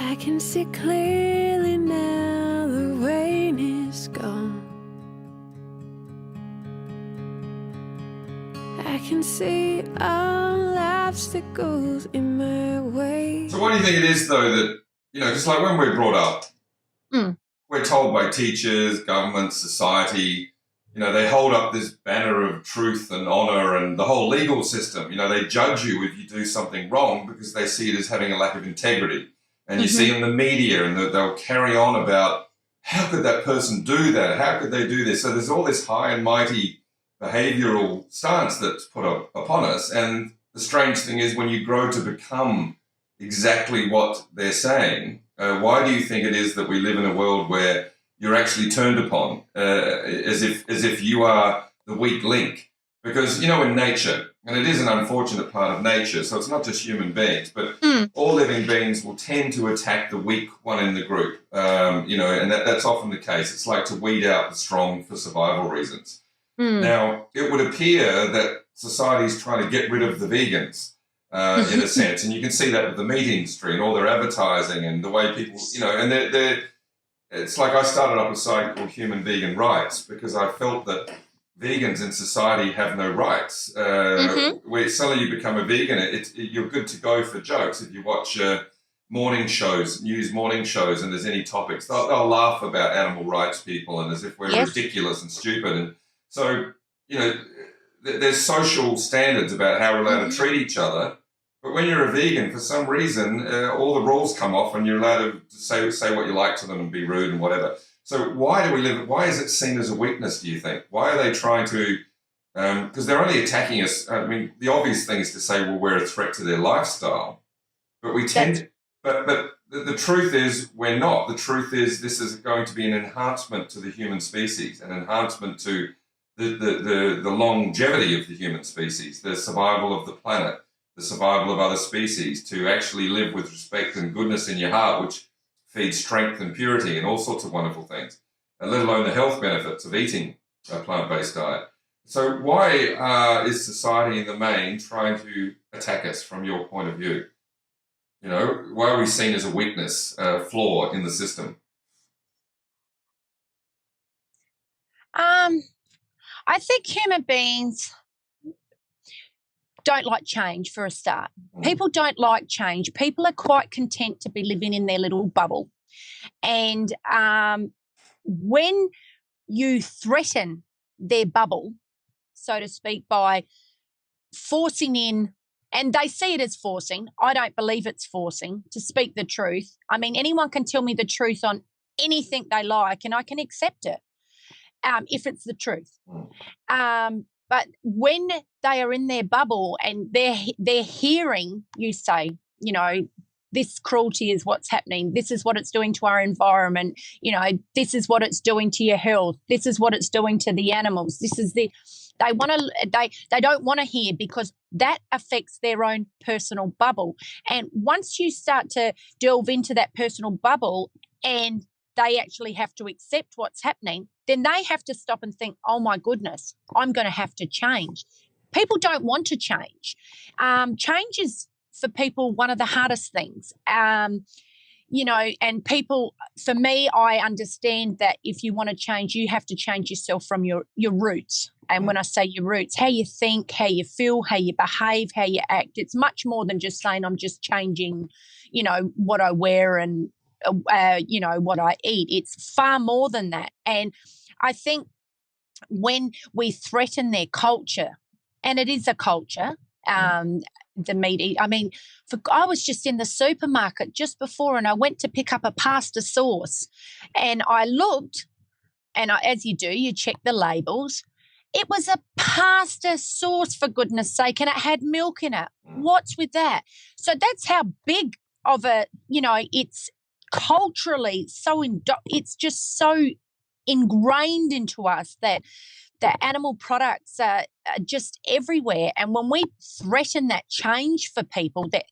I can see clearly now, the rain is gone. I can see all obstacles in my way. So why do you think it is, though, that, just like when we're brought up, we're told by teachers, government, society, they hold up this banner of truth and honour and the whole legal system. They judge you if you do something wrong because they see it as having a lack of integrity. And you see in the media, and they'll carry on about, how could that person do that? How could they do this? So there's all this high and mighty behavioural stance that's put upon us. And the strange thing is, when you grow to become exactly what they're saying, why do you think it is that we live in a world where you're actually turned upon as if you are the weak link? Because, in nature, and it is an unfortunate part of nature, so it's not just human beings, but all living beings will tend to attack the weak one in the group, and that's often the case. It's like to weed out the strong for survival reasons. Now, it would appear that society is trying to get rid of the vegans, in a sense, and you can see that with the meat industry and all their advertising and the way people, and it's like I started up a site called Human Vegan Rights because I felt that vegans in society have no rights. Where suddenly you become a vegan, you're good to go for jokes. If you watch morning shows, news morning shows, and there's any topics, they'll laugh about animal rights people and as if we're ridiculous and stupid. And so, there's social standards about how we're allowed to treat each other. But when you're a vegan, for some reason, all the rules come off and you're allowed to say what you like to them and be rude and whatever. So why is it seen as a weakness, do you think? Why are they trying to, because they're only attacking us. I mean, the obvious thing is to say, well, we're a threat to their lifestyle. But we tend, but the truth is we're not. The truth is this is going to be an enhancement to the human species, an enhancement to the longevity of the human species, the survival of the planet, the survival of other species, to actually live with respect and goodness in your heart, which feeds strength and purity and all sorts of wonderful things, and let alone the health benefits of eating a plant-based diet. So why is society in the main trying to attack us from your point of view? Why are we seen as a weakness, flaw in the system? I think human beings don't like change, for a start. People don't like change. People are quite content to be living in their little bubble. And when you threaten their bubble, so to speak, by forcing in, and they see it as forcing, I don't believe it's forcing, to speak the truth. I mean, anyone can tell me the truth on anything they like and I can accept it if it's the truth. But when they are in their bubble and they're hearing you say, this cruelty is what's happening, this is what it's doing to our environment, this is what it's doing to your health, this is what it's doing to the animals, they don't want to hear, because that affects their own personal bubble. And once you start to delve into that personal bubble and they actually have to accept what's happening, then they have to stop and think, oh, my goodness, I'm going to have to change. People don't want to change. Change is, for people, one of the hardest things. And people, for me, I understand that if you want to change, you have to change yourself from your roots. And when I say your roots, how you think, how you feel, how you behave, how you act, it's much more than just saying I'm just changing, what I wear and what I eat. It's far more than that. And I think when we threaten their culture, and it is a culture, the meat eat. I mean, I was just in the supermarket just before and I went to pick up a pasta sauce and I looked, and as you do, you check the labels. It was a pasta sauce, for goodness sake, and it had milk in it. What's with that? So that's how big of a, it's culturally it's just so ingrained into us that the animal products are just everywhere. And when we threaten that change for people, that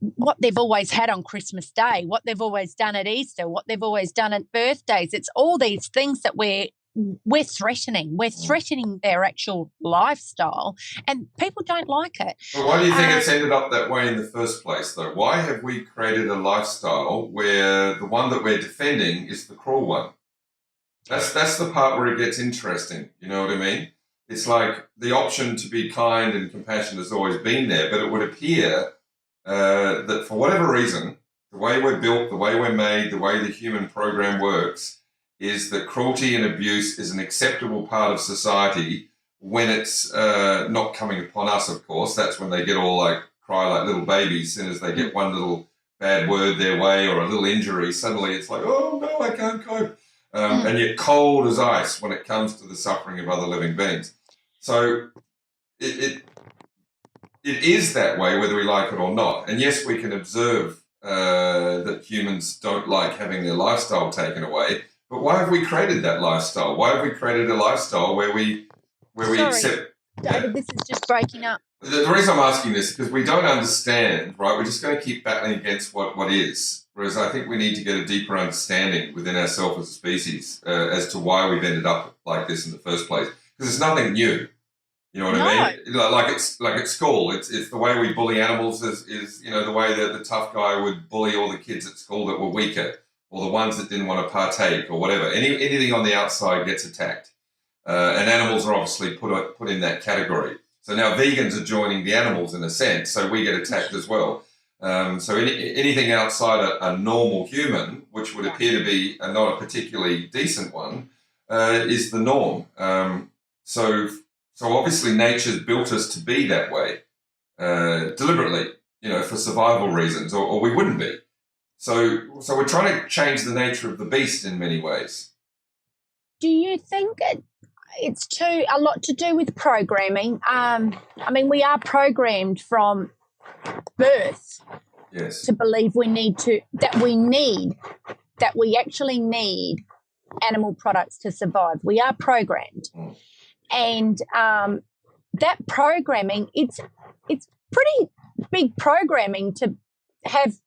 what they've always had on Christmas Day, what they've always done at Easter, what they've always done at birthdays, it's all these things that we're we're threatening their actual lifestyle, and people don't like it. But why do you think it's ended up that way in the first place, though? Why have we created a lifestyle where the one that we're defending is the cruel one? That's the part where it gets interesting. You know what I mean? It's like the option to be kind and compassionate has always been there, but it would appear that for whatever reason, the way we're built, the way we're made, the way the human program works, is that cruelty and abuse is an acceptable part of society when it's not coming upon us, of course. That's when they get all like cry like little babies. As soon as they get one little bad word their way or a little injury, suddenly it's like, oh, no, I can't cope. And you're cold as ice when it comes to the suffering of other living beings. So it is that way whether we like it or not. And yes, we can observe that humans don't like having their lifestyle taken away. But why have we created that lifestyle? Why have we created a lifestyle where we accept... David, this is just breaking up. The reason I'm asking this is because we don't understand, right? We're just going to keep battling against what is. Whereas I think we need to get a deeper understanding within ourselves as a species as to why we've ended up like this in the first place. Because it's nothing new. You know what I mean? Like at school, it's the way we bully animals is you know, the way that the tough guy would bully all the kids at school that were weaker, or the ones that didn't want to partake, or whatever. Anything on the outside gets attacked, and animals are obviously put in that category. So now vegans are joining the animals in a sense, so we get attacked as well. So anything outside a normal human, which would appear to be not a particularly decent one, is the norm. So obviously nature's built us to be that way, deliberately, you know, for survival reasons, or we wouldn't be. So we're trying to change the nature of the beast in many ways. Do you think it's a lot to do with programming? I mean, we are programmed from birth to believe that we actually need animal products to survive. We are programmed. And that programming, it's pretty big programming to have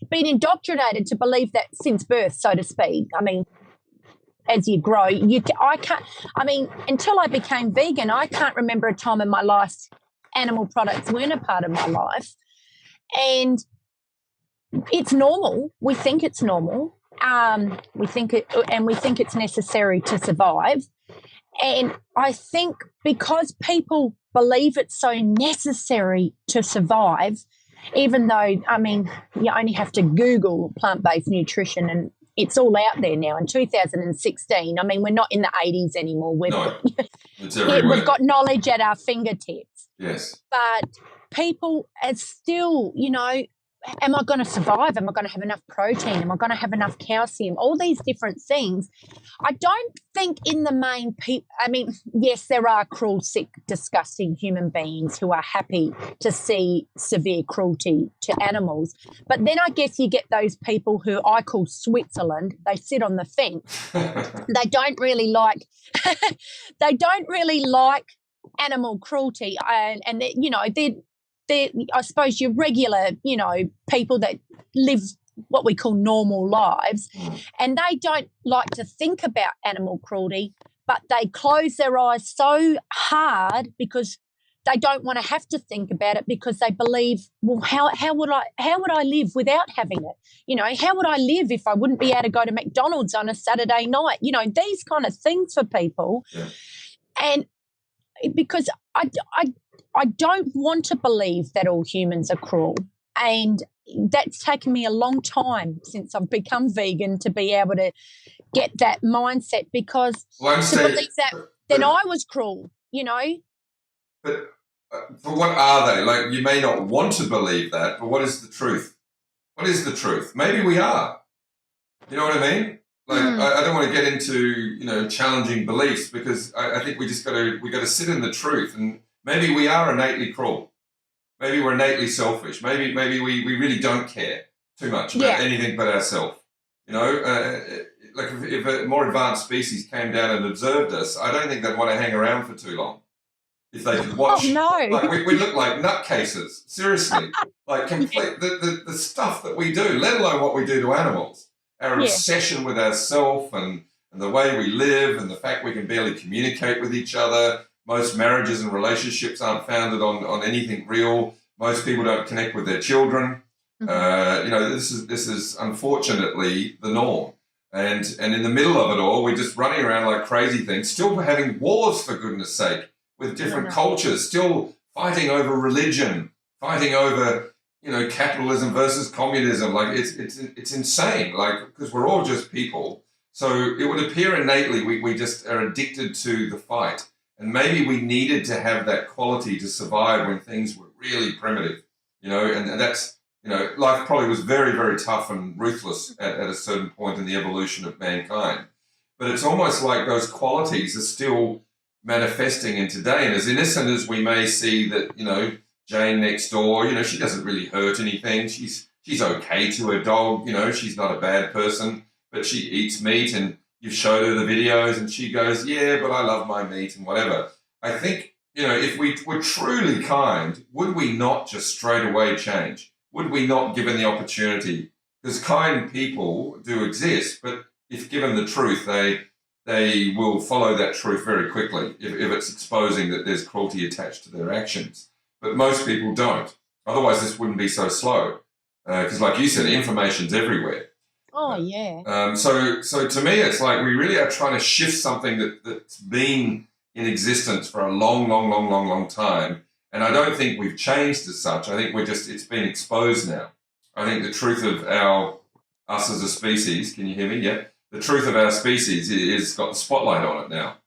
been indoctrinated to believe that since birth, so to speak. I mean, as you grow, until I became vegan, I can't remember a time in my life animal products weren't a part of my life. And it's normal. We think it's normal. We think it's necessary to survive. And I think because people believe it's so necessary to survive, even though, I mean, you only have to Google plant-based nutrition and it's all out there now in 2016. I mean, we're not in the 80s anymore. We've got knowledge at our fingertips. Yes. But people are still, you know, am I going to survive? Am I going to have enough protein? Am I going to have enough calcium? All these different things. I don't think in the main I mean, yes, there are cruel, sick, disgusting human beings who are happy to see severe cruelty to animals. But then I guess you get those people who I call Switzerland. They sit on the fence. They don't really like animal cruelty. And you know, they're I suppose your regular, you know, people that live what we call normal lives, and they don't like to think about animal cruelty, but they close their eyes so hard because they don't want to have to think about it because they believe, well, how would I live without having it? You know, how would I live if I wouldn't be able to go to McDonald's on a Saturday night? You know, these kind of things for people. Yeah. And because I don't want to believe that all humans are cruel, and that's taken me a long time since I've become vegan to be able to get that mindset because to believe that then I was cruel, you know. But what are they? Like, you may not want to believe that, but what is the truth? What is the truth? Maybe we are. You know what I mean? Like, I don't want to get into, you know, challenging beliefs because I think we got to sit in the truth. And maybe we are innately cruel. Maybe we're innately selfish. Maybe we really don't care too much about anything but ourselves. You know, like if a more advanced species came down and observed us, I don't think they'd want to hang around for too long. If they could watch, like we look like nutcases. Seriously, like complete the stuff that we do, let alone what we do to animals. Our obsession with ourself and and the way we live and the fact we can barely communicate with each other. Most marriages and relationships aren't founded on anything real. Most people don't connect with their children. This is unfortunately the norm. And in the middle of it all, we're just running around like crazy things, still having wars, for goodness sake, with different cultures, still fighting over religion, fighting over, capitalism versus communism. Like it's insane, like, because we're all just people. So it would appear innately we just are addicted to the fight. And maybe we needed to have that quality to survive when things were really primitive, and that's, life probably was very, very tough and ruthless at a certain point in the evolution of mankind. But it's almost like those qualities are still manifesting in today. And as innocent as we may see that, Jane next door, she doesn't really hurt anything. She's okay to her dog, she's not a bad person, but she eats meat, and you've showed her the videos and she goes, yeah, but I love my meat and whatever. I think, if we were truly kind, would we not just straight away change? Would we not, given the opportunity? Because kind people do exist, but if given the truth, they will follow that truth very quickly if it's exposing that there's cruelty attached to their actions. But most people don't. Otherwise, this wouldn't be so slow. Because like you said, information's everywhere. Oh, yeah. So to me, it's like we really are trying to shift something that's been in existence for a long time. And I don't think we've changed as such. I think it's been exposed now. I think the truth of us as a species, can you hear me? Yeah. The truth of our species is got the spotlight on it now.